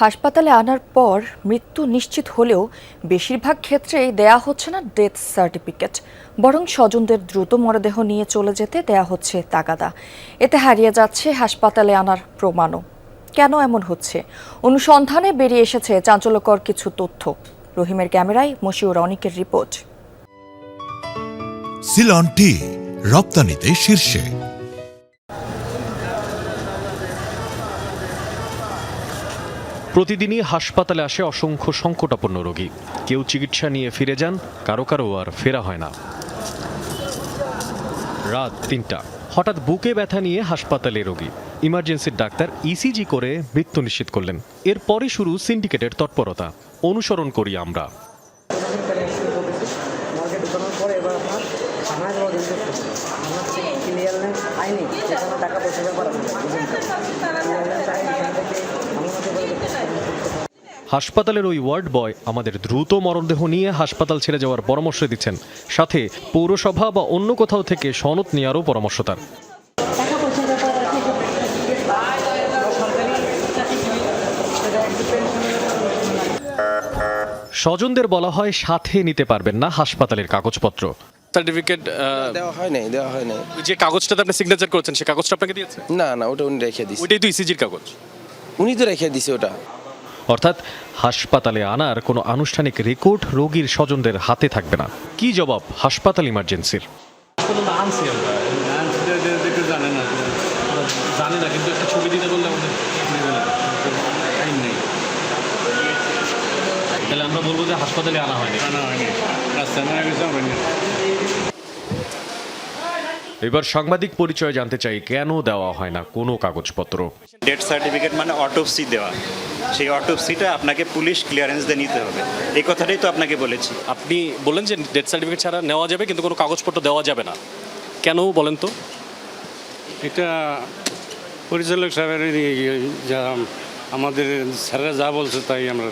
হাসপাতালে আনার পর মৃত্যু নিশ্চিত হলেও বেশিরভাগ ক্ষেত্রেই দেয়া হচ্ছে না ডেথ সার্টিফিকেট, বরং স্বজনদের দ্রুত মরদেহ নিয়ে চলে যেতে দেয়া হচ্ছে তাগাদা। এতে হারিয়ে যাচ্ছে হাসপাতালে আনার প্রমাণও। কেন এমন হচ্ছে? অনুসন্ধানে বেরিয়ে এসেছে চাঞ্চল্যকর কিছু তথ্য। রহিমের ক্যামেরায় মশিউর অনিকের রিপোর্ট। সিলন টি রপ্তানিতে শীর্ষে। প্রতিদিনই হাসপাতালে আসে অসংখ্য সংকটাপন্ন রোগী। কেউ চিকিৎসা নিয়ে ফিরে যান, কারো কারো আর ফেরা হয় না। রাত ৩টা, হঠাৎ বুকে ব্যথা নিয়ে হাসপাতালে রোগী। ইমার্জেন্সির ডাক্তার ইসিজি করে মৃত্যু নিশ্চিত করলেন। এরপরই শুরু সিন্ডিকেটের তৎপরতা। অনুসরণ করি আমরা। হাসপাতালের ওই ওয়ার্ড বয় আমাদের দ্রুত মরদেহ নিয়ে হাসপাতাল ছেড়ে যাওয়ার পরামর্শ দিচ্ছেন, সাথে পৌরসভা বা অন্য কোথাও থেকে সনদ নেওয়ারও পরামর্শ তার। স্বজনদের বলা হয় সাথে নিতে পারবেন না হাসপাতালের কাগজপত্র। সার্টিফিকেট দেওয়া হয় নাই। যে কাগজটাতে আপনি সিগনেচার করেছেন সেই কাগজটা আপনাকে দিয়েছে? না, ওটা উনি রেখে দিছে। ওইটাই তো ইসিজির কাগজ। উনি তো রেখে দিছে ওটা। অর্থাৎ হাসপাতালে আনার কোনো আনুষ্ঠানিক রেকর্ড রোগীর স্বজনদের হাতে থাকবে না। কি জবাব হাসপাতাল ইমার্জেন্সির? জানি না, কিন্তু একটা ছবি দিতে বললে তাহলে আমরা বলবো যে হাসপাতালে আনা হয়নি। এবার সাংবাদিক পরিচয় জানতে চাই, কেন দেওয়া হয় না কোনো কাগজপত্র? ডেথ সার্টিফিকেট মানে অটোপসি দেওয়া, সেই অটোপসিটা আপনাকে পুলিশ ক্লিয়ারেন্স দিয়ে নিতে হবে। এই কথাটাই তো আপনাকে বলেছি। আপনি বললেন যে ডেথ সার্টিফিকেট ছাড়া নেওয়া যাবে, কিন্তু কোনো কাগজপত্র দেওয়া যাবে না। কেন বলেন তো? এটা পরিচালক সাহেবের যা আমাদের স্যারেরা যা বলছে তাই আমরা।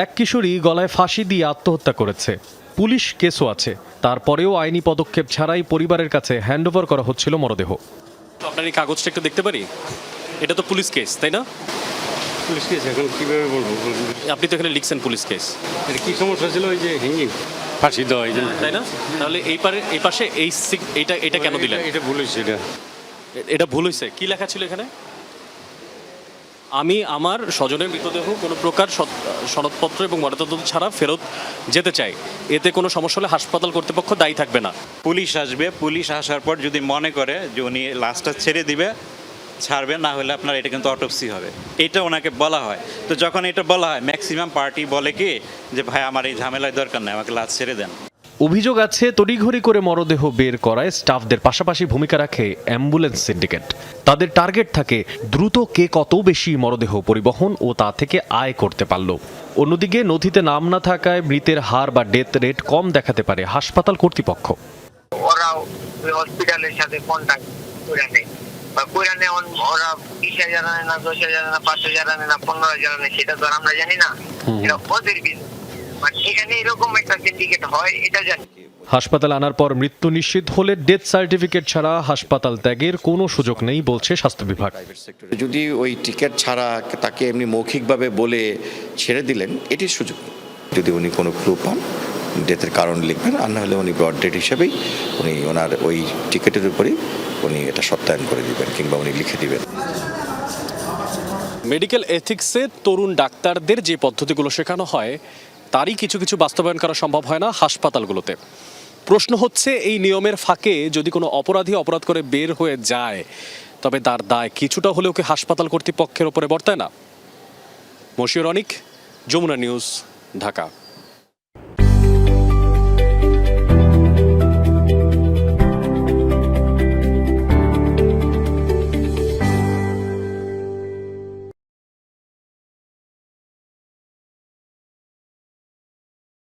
এক কিশোরী গলায় ফাঁসি দিয়ে আত্মহত্যা করেছে, পুলিশ কেসও আছে। তারপরেও আইনি পদক্ষেপ ছাড়াই পরিবারের কাছে হ্যান্ডওভার করা হচ্ছিল মরদেহ। আপনার এই কাগজটা একটু দেখতে পারি? এটা তো পুলিশ কেস, তাই না? পুলিশ কেস এখন কীভাবে বলবো? আপনি তো এখানে লিখছেন পুলিশ কেস। এটা কী সমস্যা ছিল? ওই যে হিঙ্গি ফাঁসি দেওয়া, তাই না? তাহলে এই পাশে এটা কেন দিলেন? এটা ভুল হয়েছে। এটা ভুল হয়েছে। কি লেখা ছিল এখানে? আমি আমার স্বজনের মৃতদেহ কোনো প্রকার সনদপত্র এবং ময়নাতদন্ত ছাড়া ফেরত যেতে চাই। এতে কোনো সমস্যা হলে হাসপাতাল কর্তৃপক্ষ দায়ী থাকবে না। পুলিশ আসবে, পুলিশ আসার পর যদি মনে করে যে উনি লাশটা ছেড়ে দিবে, ছাড়বে, না হলে আপনার এটা কিন্তু অটোপসি হবে। এটা ওনাকে বলা হয়। তো যখন এটা বলা হয়, ম্যাক্সিমাম পার্টি বলে কি যে ভাই আমার এই ঝামেলায় দরকার নেই, আমাকে লাশ ছেড়ে দেন। অভিযোগ আছে তড়িঘড়ি করে মরদেহ বের করায় স্টাফদের পাশাপাশি ভূমিকা রাখে অ্যাম্বুলেন্স সিন্ডিকেট। তাদের টার্গেট থাকে দ্রুত কে কত বেশি মরদেহ পরিবহন ও তা থেকে আয় করতে পারল। অন্যদিকে নথিতে নাম না থাকায় মৃতের হার বা ডেথ রেট কম দেখাতে পারে হাসপাতাল কর্তৃপক্ষ। ওরাও হসপিটালের সাথে কন্ট্যাক্ট করে নেয় বা করে নেয়। ওরা 20,000 আনে না, 10,000 আনে না, 5,000 আনে না, 15,000 আনে, সেটা তো আমরা জানি না। এটা ওদের বিজনেস। এখানে এরকম একটা সিন্ডিকেট হয় এটা জানি। হাসপাতাল আনার পর মৃত্যু নিশ্চিত হলে ডেথ সার্টিফিকেট ছাড়া হাসপাতাল ত্যাগের কোনো সুযোগ নেই বলছে স্বাস্থ্য বিভাগ। যদি ওই টিকিট ছাড়া তাকে এমনি মৌখিকভাবে বলে ছেড়ে দিলেন, এটির সুযোগ। যদি উনি কোনো ক্লু পান, ডেথের কারণ লিখবেন, আর না হলে উনি ব্রড ডেট হিসেবেই উনি ওনার ওই টিকিটের উপরেই উনি এটা সত্যায়ন করে দিবেন কিংবা উনি লিখে দিবেন। মেডিকেল এথিক্সে তরুণ ডাক্তারদের যে পদ্ধতিগুলো শেখানো হয় তারই কিছু কিছু বাস্তবায়ন করা সম্ভব হয় না হাসপাতালগুলোতে। প্রশ্ন হচ্ছে, এই নিয়মের ফাঁকে যদি কোনো অপরাধী অপরাধ করে বের হয়ে যায়, তবে তার দায় কিছুটা হলেও কি হাসপাতাল কর্তৃপক্ষের ওপরে বর্তায় না? মশিউর অনিক, যমুনা নিউজ, ঢাকা।